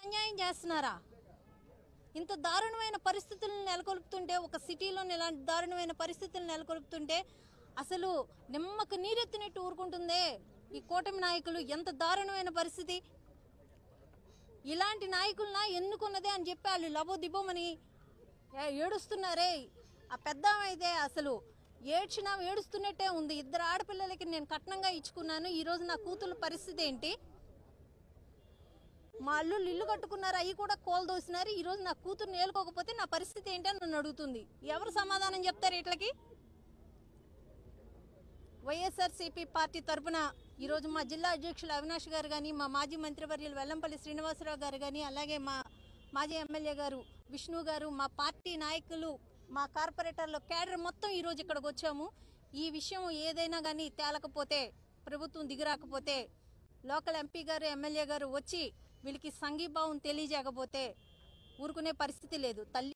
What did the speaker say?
అన్యాయం చేస్తున్నారా? ఇంత దారుణమైన పరిస్థితులను నెలకొల్పుతుంటే, ఒక సిటీలో ఇలాంటి దారుణమైన పరిస్థితులను నెలకొల్పుతుంటే అసలు నిమ్మకు నీరెత్తినట్టు ఊరుకుంటుందే ఈ కూటమి నాయకులు. ఎంత దారుణమైన పరిస్థితి! ఇలాంటి నాయకులనా ఎన్నుకున్నదే అని చెప్పి వాళ్ళు లబోదిబోమని ఏడుస్తున్నారే. ఆ పెద్ద అయితే అసలు ఏడ్చినా ఏడుస్తున్నట్టే ఉంది. 2 ఆడపిల్లలకి నేను కట్నంగా ఇచ్చుకున్నాను, ఈరోజు నా కూతురు పరిస్థితి ఏంటి? మా అల్లుళ్ళు ఇల్లు కట్టుకున్నారు, అవి కూడా కోల్దోసినారు. ఈరోజు నా కూతురుని ఏలుకోకపోతే నా పరిస్థితి ఏంటి అని నన్ను అడుగుతుంది. ఎవరు సమాధానం చెప్తారు ఇట్లకి? వైఎస్ఆర్సీపీ పార్టీ తరఫున ఈరోజు మా జిల్లా అధ్యక్షులు అవినాష్ గారు కానీ, మా మాజీ మంత్రివర్యులు వెల్లంపల్లి శ్రీనివాసరావు గారు కానీ, అలాగే మా మాజీ ఎమ్మెల్యే గారు విష్ణు గారు, మా పార్టీ నాయకులు, మా కార్పొరేటర్లు, కేడర్ మొత్తం ఈరోజు ఇక్కడికి వచ్చాము. ఈ విషయం ఏదైనా కానీ తేలకపోతే, ప్రభుత్వం దిగిరాకపోతే, లోకల్ ఎంపీ గారు ఎమ్మెల్యే గారు వచ్చి వీళ్ళకి సంఘీభావం తెలియజేయకపోతే ఊరుకునే పరిస్థితి లేదు. తల్లి